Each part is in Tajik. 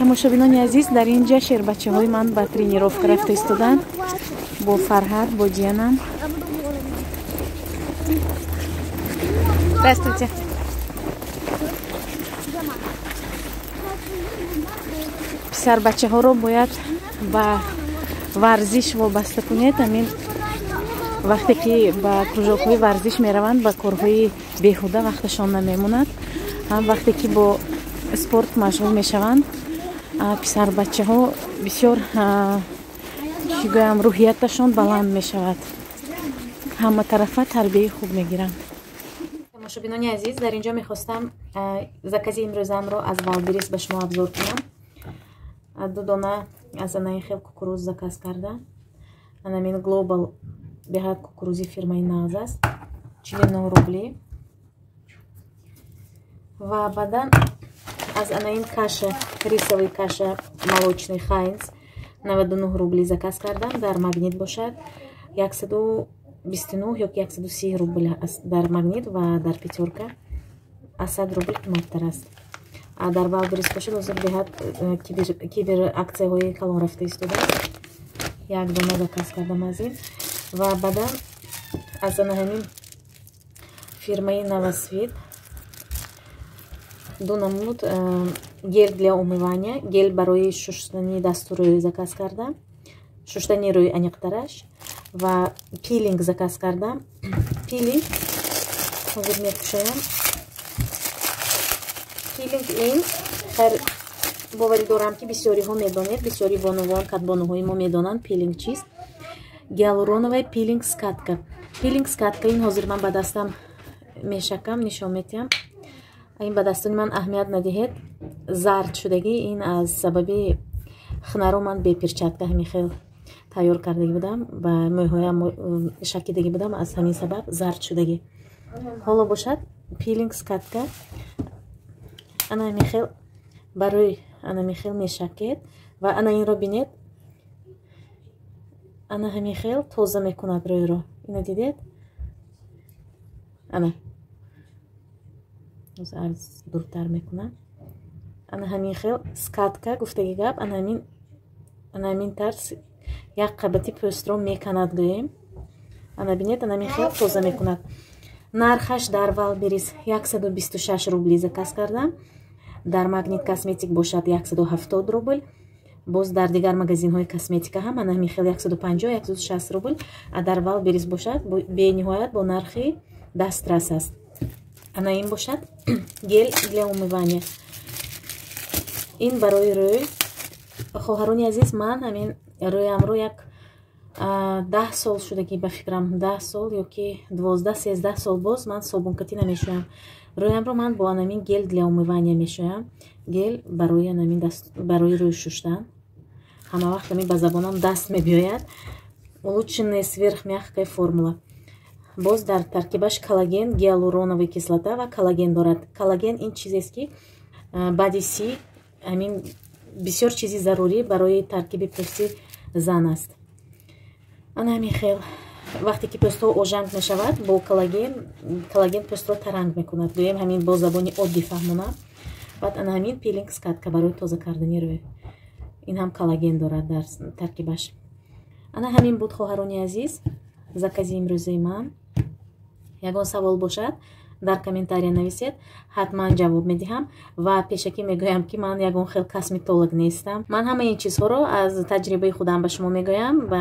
тамошобинони азиз, дар ин ҷа шербачаҳои ман ба тренировка рафта истоданд бо Фарҳад, бо ҷиянам. Здравствуйте. Писарбачаҳоро бояд ба варзиш вобаста кунед. Амин вақте ки ба кружокҳои варзиш мераванд, ба корҳои беҳуда вақташон намемонад. Ҳам вақте ки бо спорт машғул мешаванд, писарбачаҳо бисёр чӣ гӯям рӯҳияташон баланд мешавад. Ҳама тарафа тарбияи хуб мегиранд. Тамошобинони азиз, дар ин ҷо мехостам закази имрӯзамро аз Валберис ба шумо абзор кунам. 2 дона аз анаин хел кукуруз заказ карда. Анамин Global беҳад кукурузи фирмаи Naz аст. 49 рубли. Ва баъдан аз анаин каша, рисовый каша молочный Heinz 99 рубли заказ кардам. Дар магнит бошад. 129 ёки 130 рубл аст дар магнит ва дар пятерка 100 рубл қиматтар аст. Дар Валберис бошад ҳозир беҳад кибер аксияҳои калон рафта истодааст. 1 дона заказ кардам аз ин. Ва баъдан аз ҳамин фирмаи Novasvit 2 намуд гел для умывания, гел барои шуштани дасту рӯй заказ кардам. Шуштани рӯй аниқтараш ва пилинг заказ кардам. Пилинг ҳозир мекушаям. Пилинг ин хар боварӣ дорам ки бисёриҳо медонед, бисёри вонувон катбонуҳои мо медонанд пилинг чист. Гиалуроновая пилинг скатка. Пилинг скатка ин ҳозир ман ба дастам мешакам, нишон метиҳам. Ин ба дастони ман аҳамият надиҳед. Зард шудагӣ ин аз сабаби хнаро ман бе перчатка ҳамин хел тайёр кардагӣ будам, ба мӯйҳоям шакидагӣ будам, аз ҳамин сабаб зард шудагӣ. Ҳоло бошад пилинг скатка ана ҳамин хел барои ана ҳамин хел мешакед ва ана инро бинед. Ана ҳамин хел тоза мекунад рӯйро. Ина дидед? Ана аз дуртар мекунам. Ана ҳамин хел скатка гуфтаги гап ана ҳамин тарз як қабати пӯстро меканад гӯем. Ана бинед, ана ҳамин хел тоза мекунад. Нархаш дар Валберис 126 рубли заказ кардам. Дар Магнит косметик бошад 170 рубл. Боз дар дигар магазинҳои косметика ҳам ана ҳамин хел 150-160 рубл. Дар Валберис бошад бениҳоят бо нархи дастрас аст. Ана ин бошад гел для умывания. Ин барои рӯй. Хоҳарони азиз, ман ҳамин рӯямро як 10 сол шудагӣ ба фикрам, 10 сол ёки 12-13 сол боз ман собункатӣ намешӯям. Рӯямро ман бо анамин гел для умывания мешӯям. Гел барои рӯй шуштан. Ҳама вақт ҳамин ба забонам даст мебиёяд. Улучшенная сверхмягкая формула. Боз дар таркибаш коллаген, гиалуроновая кислота ва коллаген дорад. Коллаген ин чизест ки баъди си ҳамин бисёр чизи зарурӣ барои таркиби пӯсти зан аст. Ана ҳамин хел вақте ки пӯстҳо ожанг мешавад бо коллаген пӯстро таранг мекунад. Гӯем ҳамин бо забони оддӣ фаҳмонам. Баъд ана ҳамин пилинг скатка барои тоза кардани рӯй. Ин ҳам коллаген дорад дар таркибаш. Ана ҳамин буд хоҳарони азиз, закази имрӯзаи ман. Ягон савол бошад дар комментария нависед, ҳатман ҷавоб медиҳам ва пешакӣ мегӯям ки ман ягон хел косметолог нестам. Ман ҳама ин чизҳоро аз таҷрибаи худам ба шумо мегӯям ва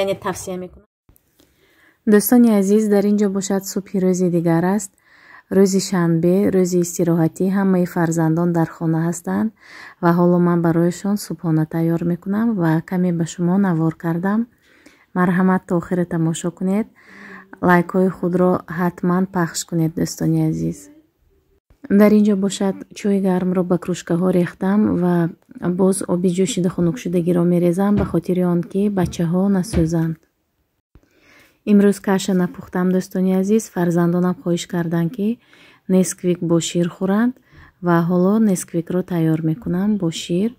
яъне тавсия мекунам. дӯстони азиз, дар ин ҷо бошад субҳи рӯзи дигар аст. рӯзи шанбе, рӯзи истироҳатӣ, ҳамаи фарзандон дар хона ҳастанд ва ҳоло ман барояшон субҳона тайёр мекунам ва каме ба шумо навор кардам. марҳамат то охири тамошо кунед. лайкҳои худро ҳатман пахш кунед дӯстони азиз. дар ин ҷо бошад чӯи гармро ба кружкаҳо рехтам ва боз оби ҷӯшида хунукшудагиро мерезам ба хотири он ки бачаҳо насӯзанд. имрӯз каша напухтам дӯстони азиз. фарзандонам хоҳиш карданд ки несквик бо шир хӯранд ва ҳоло несквикро тайёр мекунам бо шир.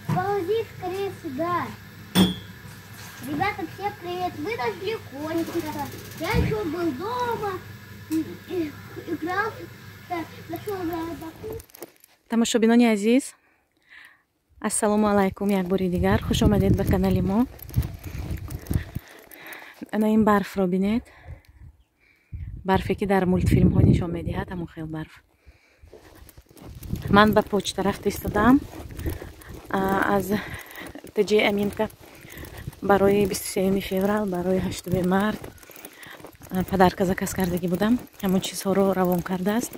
Ползи скорее сюда. Ребята, всем привет. Вы нашли котика. Я еще был дома. Играл. Нашел рыбаку. тамошобинони азиз, ассалому алайкум як бори дигар. Хуш омадед ба канали мо. ана ин барфро бинед. барфе ки дар мультфилмҳо нишон медиҳад, ҳамон хел барф. ман ба почта рафта истодам аз таҷи аминка барои 23 феврал, барои 8 март падарка заказ кардагӣ будам. ҳамон чизҳоро равон кардааст.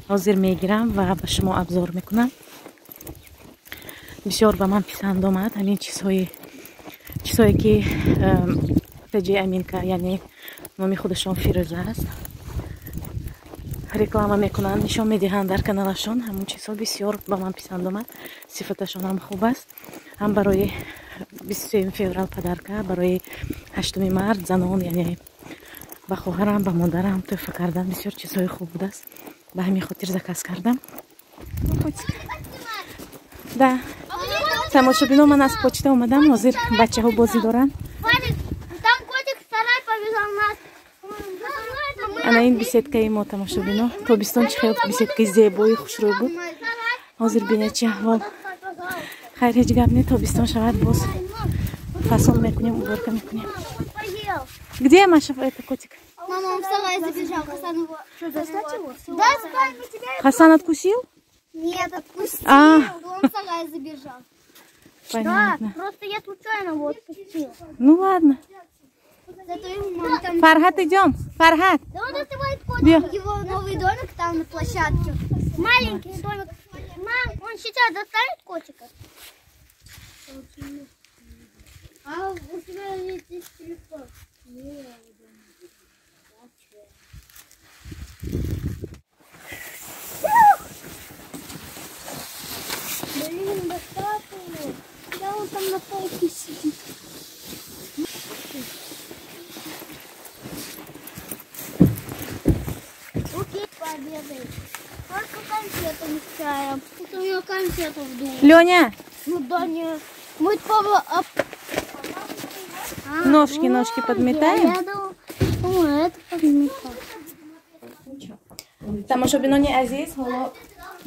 ҳозир мегирам ва ба шумо абзор мекунам. бисёр ба ман писанд омад ҳамин чизҳое ки таҷи аминка, яъне номи худашон фирӯза аст, реклама мекунанд, нишон медиҳанд дар каналашон. ҳамон чизҳо бисёр ба ман писанд омад. сифаташон ҳам хуб аст. ҳам барои 23 феврал падарка, барои 8 март занон, яъне ба хоҳарам, ба модарам тӯҳфа кардан бисёр чизҳои хуб будааст. ба ҳамин хотир заказ кардам. Да, тамошобино, ман аз почта омадам. ҳозир бачаҳо бозӣ доранд. Там котик в сарай побежал нас. ана ин беседкаи мо, тамошобино. Тобистон чӣ хел беседкаи зебои хушрӯй буд. ҳозир бинед чӣ аҳвол. хайр, ҳеҷ гап не. Тобистон шавад, боз фасон мекунем, уборка мекунем. Где Маша, это котик? Мама, он в сарай забежал. Хасан его... Да, Хасан откусил? Нет, отпустил. А. Он в сарай забежал. Понятно. Да, просто я случайно его отпустила. Ну ладно. Зато ему мама там... Фархат, идем. Фархат. Да он открывает котик. Его новый домик там на площадке. Маленький домик. Мам, он сейчас достанет котика? А у тебя есть телефон? Нет. Блин, достаточно. Да он там на полке сидит. Окей, пообедаем. Только конфету не с чаем. Тут у нее конфету в доме. Леня, Ну да, нет. Мы папа... ножки подметаем. Я думала, это подметать. тамошобинони азиз, ҳоло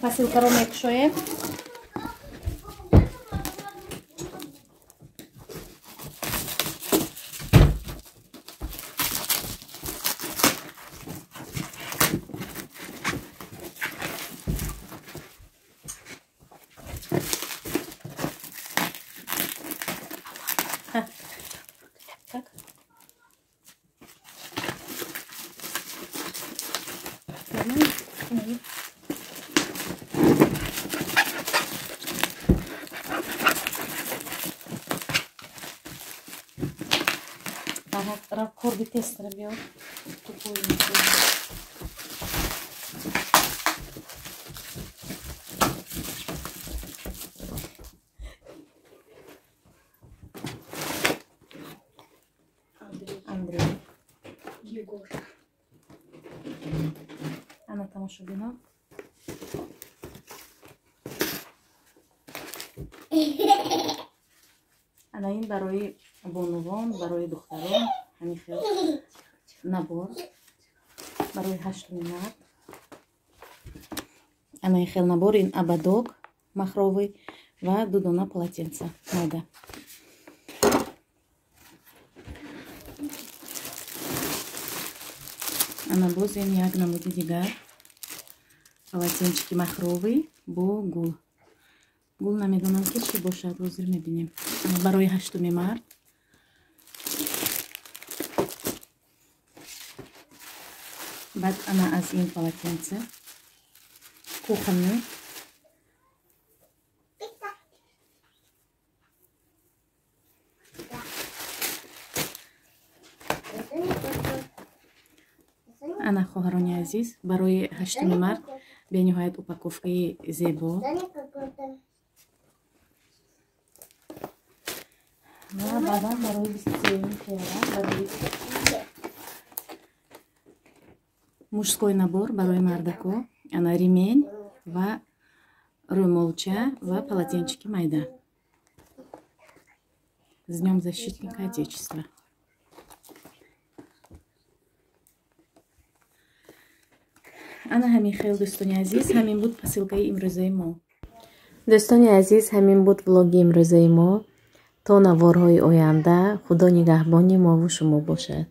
посилкаро мекушоем. Так. Корби тестера бел. Андрей. Егор. Она тамошобино. ана ин барои бонувон, барои духтарон ҳамин хел набор барои 8 март. ана ин хел набор, ин абадок махровый ва 2 дона полотенца майда. ана боз ин як намуди дигар полотенчики махровый бо гул. гул намедонам ки чӣ бошад, ҳозир мебинем. барои 8 март. баъд ана аз ин полотенце кухонный. ана хоҳарони азиз, барои 8 март бениҳоят упаковкаи зебо. ва баъдан барои 23 феврал барои мужской набор барои мардако, ана ремень ва румолча ва полотенчики майда. С Днем защитника Отечества. ана ҳамин хел дӯстони азиз, ҳамин буд посилкаи имрӯзаи мо. дӯстони азиз, ҳамин буд влоги имрӯзаи мо. То наворҳои оянда, худо нигаҳбони мову шумо бошад.